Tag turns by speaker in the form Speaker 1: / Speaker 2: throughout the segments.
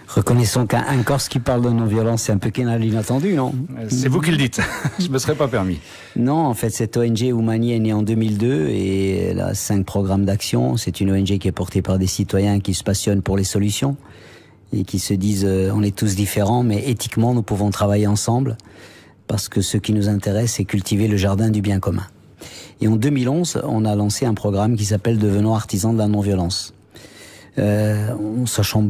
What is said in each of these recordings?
Speaker 1: Reconnaissons qu'un Corse qui parle de non-violence, c'est un peu inattendu, non?
Speaker 2: C'est vous qui le dites. Je me serais pas permis.
Speaker 1: Non, en fait, cette ONG Oumani est née en 2002 et elle a 5 programmes d'action. C'est une ONG qui est portée par des citoyens qui se passionnent pour les solutions et qui se disent on est tous différents, mais éthiquement, nous pouvons travailler ensemble parce que ce qui nous intéresse, c'est cultiver le jardin du bien commun. Et en 2011, on a lancé un programme qui s'appelle Devenons artisans de la non-violence. Sachant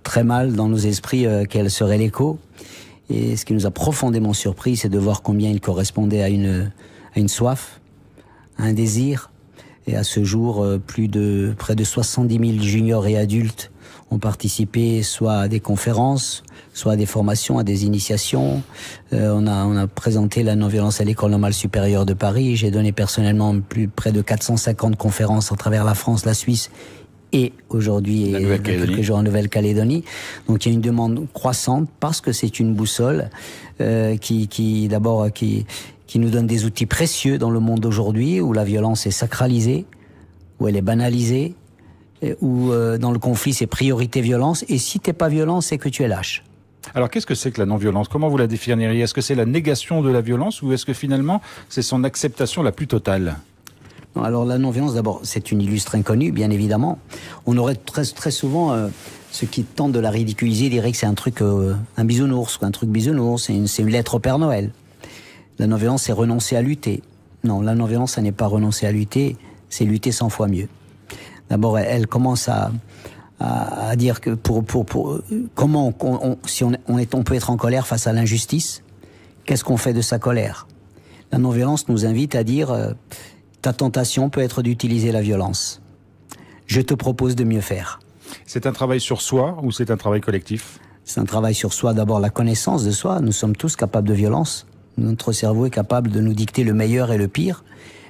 Speaker 1: très mal dans nos esprits quel serait l'écho. Et ce qui nous a profondément surpris, c'est de voir combien il correspondait à une soif, à un désir. Et à ce jour, près de 70 000 juniors et adultes ont participé soit à des conférences, soit à des formations, à des initiations. On a présenté la non-violence à l'École normale supérieure de Paris. J'ai donné personnellement près de 450 conférences à travers la France, la Suisse et aujourd'hui, quelques jours en Nouvelle-Calédonie. Donc il y a une demande croissante parce que c'est une boussole qui nous donne des outils précieux dans le monde d'aujourd'hui où la violence est sacralisée, où elle est banalisée, où dans le conflit c'est priorité violence, et si t'es pas violent, c'est que tu es lâche.
Speaker 2: Alors qu'est-ce que c'est que la non-violence? Comment vous la définiriez? Est-ce que c'est la négation de la violence ou est-ce que finalement c'est son acceptation la plus totale?
Speaker 1: Alors la non-violence, d'abord, c'est une illustre inconnue, bien évidemment. On aurait très souvent, ceux qui tentent de la ridiculiser diraient que c'est un truc, un bisounours, un truc bisounours, c'est une lettre au Père Noël. La non-violence, c'est renoncer à lutter. Non, la non-violence, ça n'est pas renoncer à lutter, c'est lutter 100 fois mieux. D'abord, elle commence à dire que comment on peut être en colère face à l'injustice. Qu'est-ce qu'on fait de sa colère? La non-violence nous invite à dire ta tentation peut être d'utiliser la violence. Je te propose de mieux faire.
Speaker 2: C'est un travail sur soi ou c'est un travail collectif?
Speaker 1: C'est un travail sur soi, d'abord la connaissance de soi. Nous sommes tous capables de violence. Notre cerveau est capable de nous dicter le meilleur et le pire.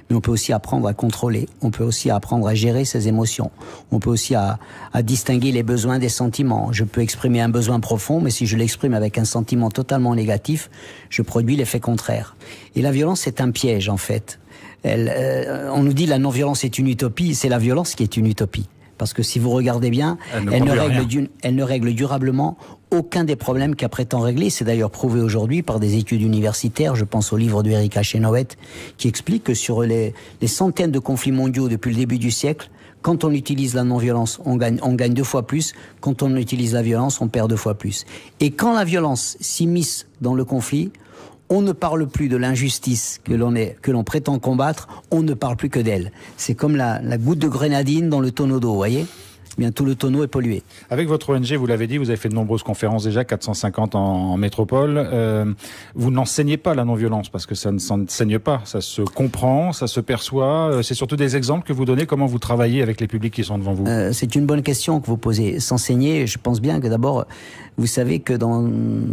Speaker 1: Mais on peut aussi apprendre à contrôler. On peut aussi apprendre à gérer ses émotions. On peut aussi à distinguer les besoins des sentiments. Je peux exprimer un besoin profond, mais si je l'exprime avec un sentiment totalement négatif, je produis l'effet contraire. Et la violence, c'est un piège, en fait. On nous dit la non-violence est une utopie, c'est la violence qui est une utopie. Parce que si vous regardez bien, elle ne règle durablement aucun des problèmes qu'elle prétend régler. C'est d'ailleurs prouvé aujourd'hui par des études universitaires. Je pense au livre d'Erika Chenoweth qui explique que sur les centaines de conflits mondiaux depuis le début du siècle, quand on utilise la non-violence, on gagne 2 fois plus. Quand on utilise la violence, on perd 2 fois plus. Et quand la violence s'immisce dans le conflit, on ne parle plus de l'injustice que l'on prétend combattre, on ne parle plus que d'elle. C'est comme la goutte de grenadine dans le tonneau d'eau, vous voyez ? Bien, tout le tonneau est pollué.
Speaker 2: Avec votre ONG, vous l'avez dit, vous avez fait de nombreuses conférences déjà, 450 en métropole. Vous n'enseignez pas la non-violence parce que ça ne s'enseigne pas. Ça se comprend, ça se perçoit. C'est surtout des exemples que vous donnez. Comment vous travaillez avec les publics qui sont devant vous?
Speaker 1: C'est une bonne question que vous posez. S'enseigner, je pense bien que d'abord, vous savez que dans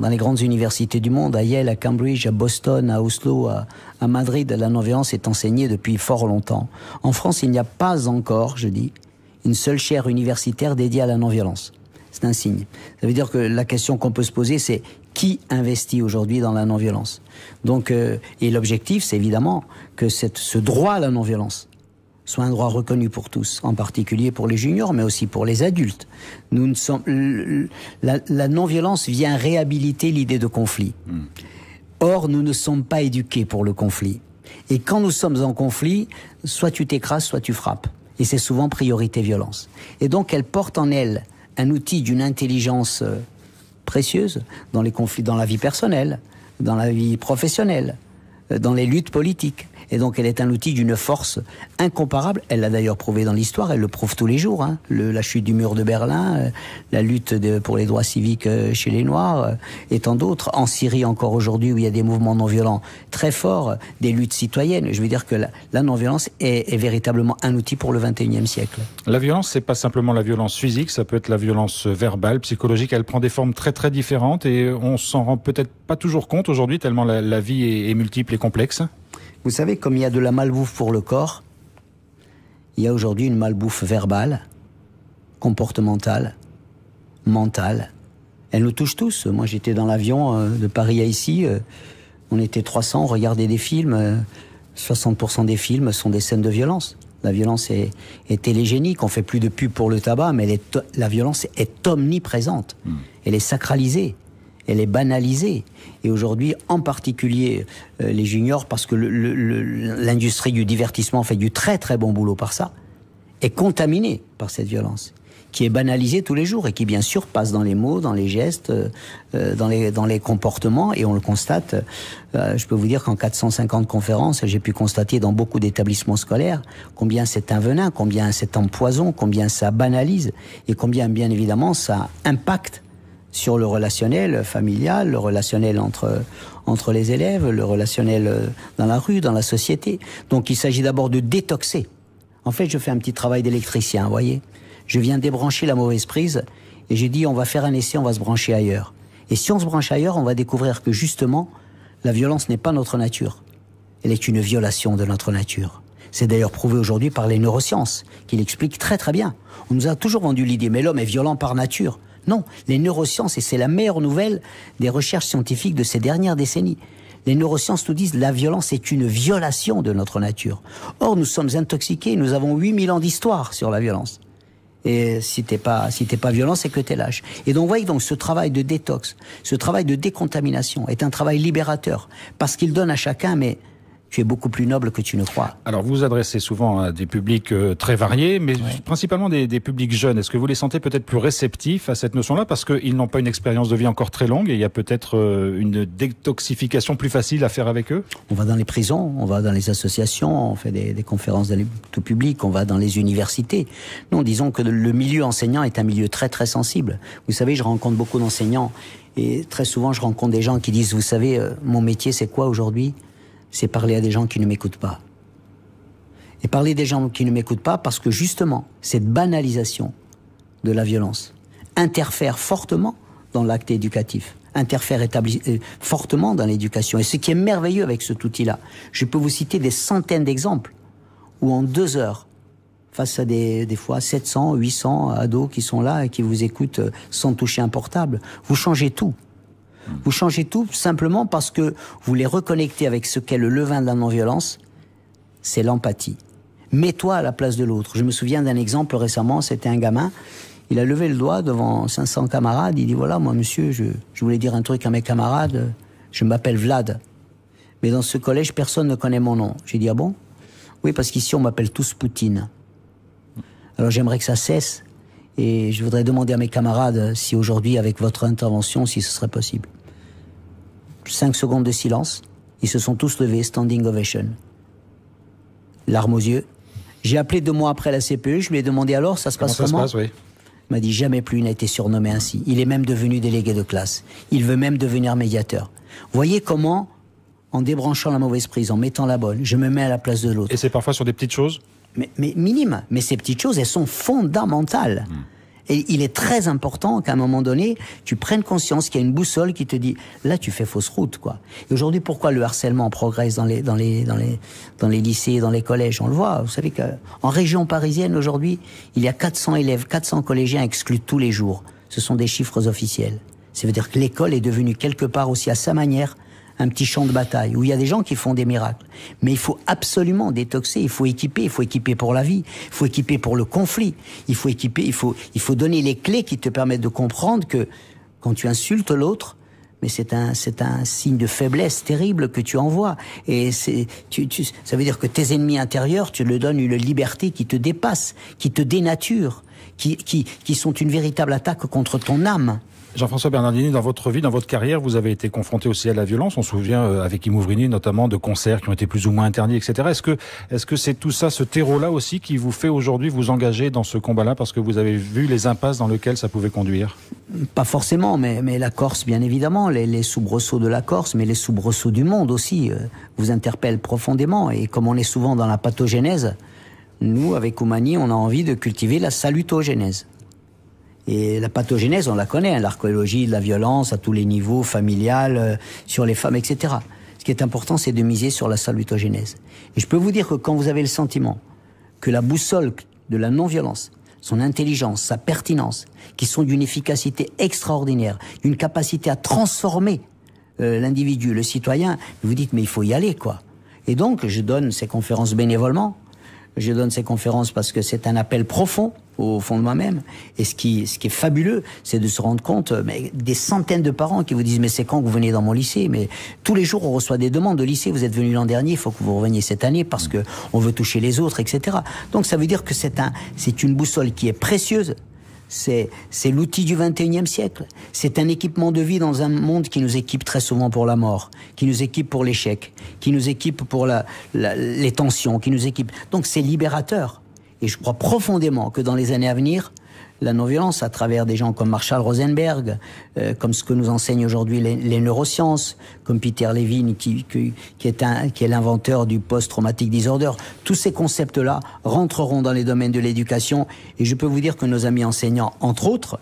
Speaker 1: les grandes universités du monde, à Yale, à Cambridge, à Boston, à Oslo, à Madrid, la non-violence est enseignée depuis fort longtemps. En France, il n'y a pas encore, je dis, une seule chaire universitaire dédiée à la non-violence. C'est un signe. Ça veut dire que la question qu'on peut se poser, c'est qui investit aujourd'hui dans la non-violence? Donc, et l'objectif, c'est évidemment que ce droit à la non-violence soit un droit reconnu pour tous, en particulier pour les juniors, mais aussi pour les adultes. La non-violence vient réhabiliter l'idée de conflit. Or, nous ne sommes pas éduqués pour le conflit. Et quand nous sommes en conflit, soit tu t'écrases, soit tu frappes. Et c'est souvent priorité violence. Et donc elle porte en elle un outil d'une intelligence précieuse dans les conflits, dans la vie personnelle, dans la vie professionnelle, dans les luttes politiques. Et donc elle est un outil d'une force incomparable. Elle l'a d'ailleurs prouvé dans l'histoire, elle le prouve tous les jours. Hein. La chute du mur de Berlin, la lutte pour les droits civiques chez les Noirs, et tant d'autres. En Syrie encore aujourd'hui, où il y a des mouvements non violents très forts, des luttes citoyennes. Je veux dire que la non-violence est véritablement un outil pour le XXIe siècle.
Speaker 2: La violence, c'est pas simplement la violence physique, ça peut être la violence verbale, psychologique. Elle prend des formes très très différentes et on s'en rend peut-être pas toujours compte aujourd'hui, tellement la vie est multiple et complexe.
Speaker 1: Vous savez, comme il y a de la malbouffe pour le corps, il y a aujourd'hui une malbouffe verbale, comportementale, mentale. Elle nous touche tous. Moi, j'étais dans l'avion de Paris à ici. On était 300, on regardait des films. 60% des films sont des scènes de violence. La violence est télégénique, on fait plus de pub pour le tabac, mais la violence est omniprésente. Elle est sacralisée, elle est banalisée. Et aujourd'hui, en particulier les juniors, parce que l'industrie du divertissement fait du très très bon boulot par ça, est contaminée par cette violence, qui est banalisée tous les jours et qui bien sûr passe dans les mots, dans les gestes, dans les comportements, et on le constate. Je peux vous dire qu'en 450 conférences, j'ai pu constater dans beaucoup d'établissements scolaires combien c'est un venin, combien c'est un poison, combien ça banalise et combien bien évidemment ça impacte sur le relationnel familial, le relationnel entre les élèves, le relationnel dans la rue, dans la société. Donc il s'agit d'abord de détoxer. En fait, je fais un petit travail d'électricien, vous voyez. Je viens débrancher la mauvaise prise et j'ai dit on va faire un essai, on va se brancher ailleurs. Et si on se branche ailleurs, on va découvrir que justement, la violence n'est pas notre nature. Elle est une violation de notre nature. C'est d'ailleurs prouvé aujourd'hui par les neurosciences, qui l'expliquent très très bien. On nous a toujours vendu l'idée, mais l'homme est violent par nature. Non, les neurosciences, et c'est la meilleure nouvelle des recherches scientifiques de ces dernières décennies, les neurosciences nous disent que la violence est une violation de notre nature. Or, nous sommes intoxiqués, nous avons 8000 ans d'histoire sur la violence. Et si t'es pas violent, c'est que t'es lâche. Et donc, vous voyez, donc, ce travail de détox, ce travail de décontamination est un travail libérateur. Parce qu'il donne à chacun, mais tu es beaucoup plus noble que tu ne crois.
Speaker 2: Alors, vous vous adressez souvent à des publics très variés, mais principalement des publics jeunes. Est-ce que vous les sentez peut-être plus réceptifs à cette notion-là parce qu'ils n'ont pas une expérience de vie encore très longue et il y a peut-être une détoxification plus facile à faire avec eux?
Speaker 1: On va dans les prisons, on va dans les associations, on fait des conférences tout public, on va dans les universités. Non, disons que le milieu enseignant est un milieu très très sensible. Vous savez, je rencontre beaucoup d'enseignants et très souvent je rencontre des gens qui disent, vous savez, mon métier c'est quoi aujourd'hui ? C'est parler à des gens qui ne m'écoutent pas. Et parler des gens qui ne m'écoutent pas parce que justement, cette banalisation de la violence interfère fortement dans l'acte éducatif, interfère fortement dans l'éducation. Et ce qui est merveilleux avec cet outil-là, je peux vous citer des centaines d'exemples où en 2 heures, face à des fois 700, 800 ados qui sont là et qui vous écoutent sans toucher un portable, vous changez tout. Vous changez tout simplement parce que vous les reconnectez avec ce qu'est le levain de la non-violence, c'est l'empathie. Mets-toi à la place de l'autre. Je me souviens d'un exemple récemment, c'était un gamin, il a levé le doigt devant 500 camarades, il dit voilà, moi monsieur, je voulais dire un truc à mes camarades, je m'appelle Vlad. Mais dans ce collège, personne ne connaît mon nom. J'ai dit ah bon ? Oui, parce qu'ici on m'appelle tous Poutine. Alors j'aimerais que ça cesse et je voudrais demander à mes camarades si aujourd'hui, avec votre intervention, si ce serait possible. 5 secondes de silence, ils se sont tous levés, standing ovation. Larmes aux yeux. J'ai appelé 2 mois après la CPE, je lui ai demandé alors, ça se passe comment ?
Speaker 2: Oui.
Speaker 1: Il m'a dit jamais plus il n'a été surnommé ainsi. Il est même devenu délégué de classe. Il veut même devenir médiateur. Voyez comment, en débranchant la mauvaise prise, en mettant la bonne, je me mets à la place de l'autre.
Speaker 2: Et c'est parfois sur des petites choses ?
Speaker 1: Mais minimes. Mais ces petites choses, elles sont fondamentales. Et il est très important qu'à un moment donné, tu prennes conscience qu'il y a une boussole qui te dit là tu fais fausse route, quoi. Et aujourd'hui, pourquoi le harcèlement progresse dans les lycées, dans les collèges? On le voit. Vous savez qu'en région parisienne aujourd'hui, il y a 400 élèves, 400 collégiens exclus tous les jours. Ce sont des chiffres officiels. Ça veut dire que l'école est devenue quelque part aussi à sa manière un petit champ de bataille, où il y a des gens qui font des miracles. Mais il faut absolument détoxer, il faut équiper pour la vie, il faut équiper pour le conflit, il faut équiper, il faut donner les clés qui te permettent de comprendre que quand tu insultes l'autre, mais c'est un signe de faiblesse terrible que tu envoies. Et ça veut dire que tes ennemis intérieurs, tu leur donnes une liberté qui te dépasse, qui te dénature, qui sont une véritable attaque contre ton âme.
Speaker 2: Jean-François Bernardini, dans votre vie, dans votre carrière, vous avez été confronté aussi à la violence. On se souvient avec Imouvrini notamment de concerts qui ont été plus ou moins interdits, etc. Est-ce que c'est tout ça, ce terreau-là aussi, qui vous fait aujourd'hui vous engager dans ce combat-là parce que vous avez vu les impasses dans lesquelles ça pouvait conduire?
Speaker 1: Pas forcément, mais la Corse, bien évidemment, les soubresauts de la Corse, mais les soubresauts du monde aussi, vous interpellent profondément. Et comme on est souvent dans la pathogénèse, nous, avec Oumani, on a envie de cultiver la salutogénèse. Et la pathogénèse, on la connaît, l'archéologie de la violence à tous les niveaux, familial, sur les femmes, etc. Ce qui est important, c'est de miser sur la salutogénèse. Et je peux vous dire que quand vous avez le sentiment que la boussole de la non-violence, son intelligence, sa pertinence, qui sont d'une efficacité extraordinaire, d'une capacité à transformer l'individu, le citoyen, vous dites, mais il faut y aller, quoi. Et donc, je donne ces conférences bénévolement. Je donne ces conférences parce que c'est un appel profond au fond de moi-même. Et ce qui est fabuleux, c'est de se rendre compte, mais des centaines de parents qui vous disent, mais c'est quand que vous venez dans mon lycée? Mais tous les jours, on reçoit des demandes de lycée. Vous êtes venu l'an dernier, il faut que vous reveniez cette année parce que on veut toucher les autres, etc. Donc ça veut dire que c'est une boussole qui est précieuse. C'est l'outil du 21e siècle. C'est un équipement de vie dans un monde qui nous équipe très souvent pour la mort, qui nous équipe pour l'échec, qui nous équipe pour les tensions, qui nous équipe. Donc c'est libérateur. Et je crois profondément que dans les années à venir, la non-violence, à travers des gens comme Marshall Rosenberg, comme ce que nous enseignent aujourd'hui les neurosciences, comme Peter Levine, qui est l'inventeur du post-traumatic disorder, tous ces concepts-là rentreront dans les domaines de l'éducation. Et je peux vous dire que nos amis enseignants, entre autres,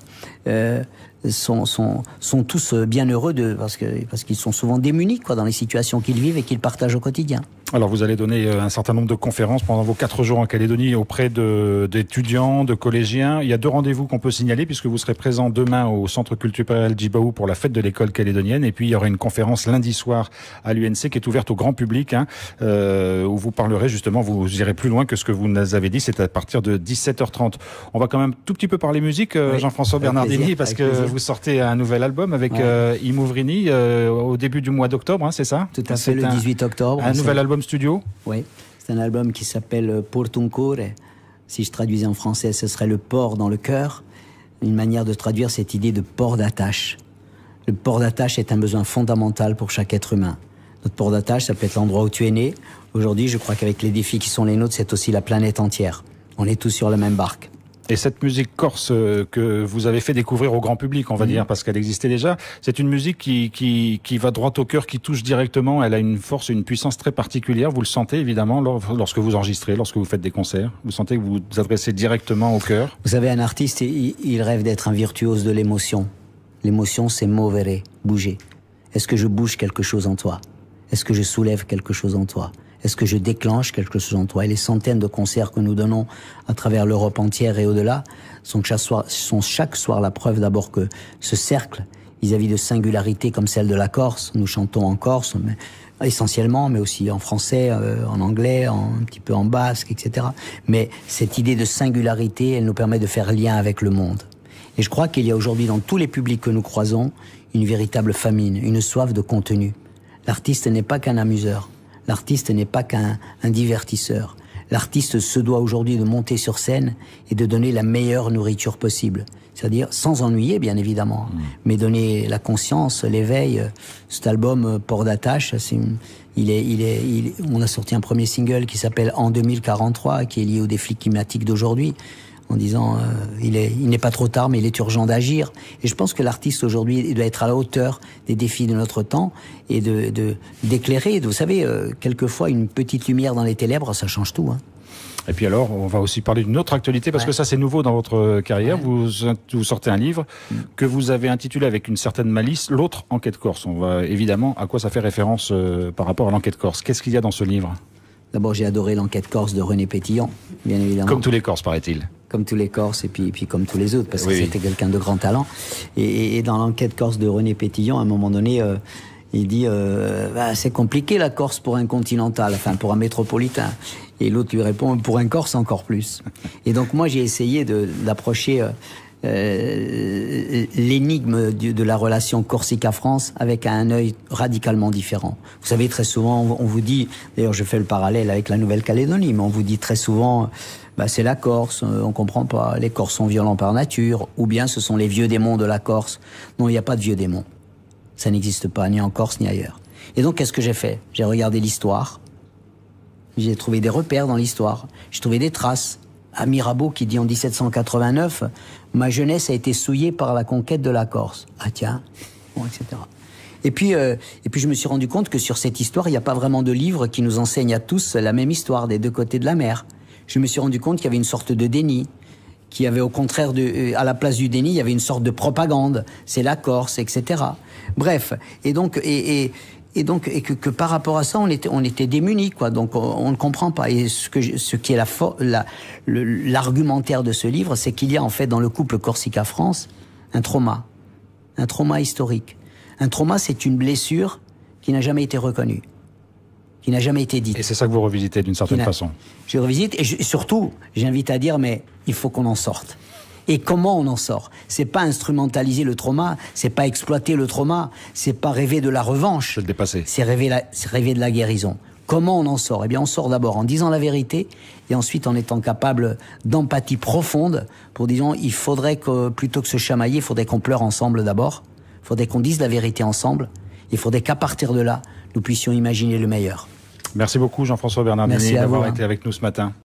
Speaker 1: sont tous bien heureux parce qu'ils sont souvent démunis dans les situations qu'ils vivent et qu'ils partagent au quotidien.
Speaker 2: Alors vous allez donner un certain nombre de conférences pendant vos 4 jours en Calédonie auprès d'étudiants, de collégiens. Il y a 2 rendez-vous qu'on peut signaler puisque vous serez présent demain au Centre culturel Djibaou pour la fête de l'école calédonienne, et puis il y aura une conférence lundi soir à l'UNC qui est ouverte au grand public, où vous parlerez justement, vous irez plus loin que ce que vous nous avez dit, c'est à partir de 17h30. On va quand même tout petit peu parler musique, oui, Jean-François Bernardini, parce que vous sortez un nouvel album avec Imouvrini au début du mois d'octobre, c'est ça?
Speaker 1: Tout à fait, le 18 octobre.
Speaker 2: Un nouvel album studio?
Speaker 1: Oui, c'est un album qui s'appelle Porto un Cuore. Si je traduisais en français, ce serait le port dans le cœur. Une manière de traduire cette idée de port d'attache. Le port d'attache est un besoin fondamental pour chaque être humain. Notre port d'attache, ça peut être l'endroit où tu es né. Aujourd'hui, je crois qu'avec les défis qui sont les nôtres, c'est aussi la planète entière. On est tous sur la même barque.
Speaker 2: Et cette musique corse que vous avez fait découvrir au grand public, on va dire, parce qu'elle existait déjà, c'est une musique qui va droit au cœur, qui touche directement. Elle a une force, une puissance très particulière. Vous le sentez évidemment lorsque vous enregistrez, lorsque vous faites des concerts. Vous sentez que vous vous adressez directement au cœur.
Speaker 1: Vous savez, un artiste, il rêve d'être un virtuose de l'émotion. L'émotion, c'est movere, bouger. Est-ce que je bouge quelque chose en toi? Est-ce que je soulève quelque chose en toi? Est-ce que je déclenche quelque chose en toi? Et les centaines de concerts que nous donnons à travers l'Europe entière et au-delà sont chaque soir la preuve d'abord que ce cercle, vis-à-vis de singularités comme celle de la Corse, nous chantons en Corse, mais essentiellement, mais aussi en français, en anglais, un petit peu en basque, etc. Mais cette idée de singularité, elle nous permet de faire lien avec le monde. Et je crois qu'il y a aujourd'hui dans tous les publics que nous croisons une véritable famine, une soif de contenu. L'artiste n'est pas qu'un amuseur. L'artiste n'est pas qu'un divertisseur. L'artiste se doit aujourd'hui de monter sur scène et de donner la meilleure nourriture possible. C'est-à-dire sans ennuyer, bien évidemment, mais donner la conscience, l'éveil. Cet album Port d'attache, on a sorti un premier single qui s'appelle En 2043, qui est lié au défi climatique d'aujourd'hui, en disant il n'est pas trop tard, mais il est urgent d'agir. Et je pense que l'artiste aujourd'hui doit être à la hauteur des défis de notre temps et d'éclairer. Vous savez, quelquefois une petite lumière dans les ténèbres, ça change tout.
Speaker 2: Et puis alors, on va aussi parler d'une autre actualité, parce que ça c'est nouveau dans votre carrière. Vous sortez un livre que vous avez intitulé avec une certaine malice, L'autre enquête corse. On va évidemment, à quoi ça fait référence par rapport à l'enquête corse? Qu'est-ce qu'il y a dans ce livre? D'abord,
Speaker 1: j'ai adoré l'enquête corse de René Pétillon, bien évidemment.
Speaker 2: Comme tous les Corses, paraît-il.
Speaker 1: Comme tous les Corses, et puis comme tous les autres, parce que c'était quelqu'un de grand talent. Et dans l'enquête corse de René Pétillon, à un moment donné, il dit c'est compliqué la Corse pour un continental, enfin pour un métropolitain. Et l'autre lui répond, pour un Corse encore plus. Et donc moi, j'ai essayé d'approcher l'énigme de la relation Corsica-France avec un œil radicalement différent. Vous savez, très souvent, on vous dit, d'ailleurs je fais le parallèle avec la Nouvelle-Calédonie, mais on vous dit très souvent, c'est la Corse, on comprend pas, les Corses sont violents par nature, ou bien ce sont les vieux démons de la Corse. Non, il n'y a pas de vieux démons. Ça n'existe pas, ni en Corse, ni ailleurs. Et donc, qu'est-ce que j'ai fait? J'ai regardé l'histoire, j'ai trouvé des repères dans l'histoire, j'ai trouvé des traces. À Mirabeau qui dit en 1789 « Ma jeunesse a été souillée par la conquête de la Corse ». Ah tiens, bon, etc. Et puis je me suis rendu compte que sur cette histoire, il n'y a pas vraiment de livre qui nous enseigne à tous la même histoire des deux côtés de la mer. Je me suis rendu compte qu'il y avait une sorte de déni, qu'il y avait au contraire, à la place du déni, il y avait une sorte de propagande. C'est la Corse, etc. Bref, et que par rapport à ça, on était démunis, quoi. Donc on ne comprend pas. Et ce qui est l'argumentaire de ce livre, c'est qu'il y a en fait dans le couple Corsica-France un trauma historique. Un trauma, c'est une blessure qui n'a jamais été reconnue, qui n'a jamais été dite.
Speaker 2: Et c'est ça que vous revisitez d'une certaine façon.
Speaker 1: Je revisite et surtout, j'invite à dire, mais il faut qu'on en sorte. Et comment on en sort? C'est pas instrumentaliser le trauma, c'est pas exploiter le trauma, c'est pas rêver de la revanche.
Speaker 2: C'est le dépasser.
Speaker 1: C'est rêver de la guérison. Comment on en sort? Eh bien, on sort d'abord en disant la vérité et ensuite en étant capable d'empathie profonde pour disons, il faudrait que, plutôt que se chamailler, il faudrait qu'on pleure ensemble d'abord. Il faudrait qu'on dise la vérité ensemble. Il faudrait qu'à partir de là, nous puissions imaginer le meilleur.
Speaker 2: Merci beaucoup Jean-François Bernardini d'avoir été
Speaker 1: hein.
Speaker 2: avec nous ce matin.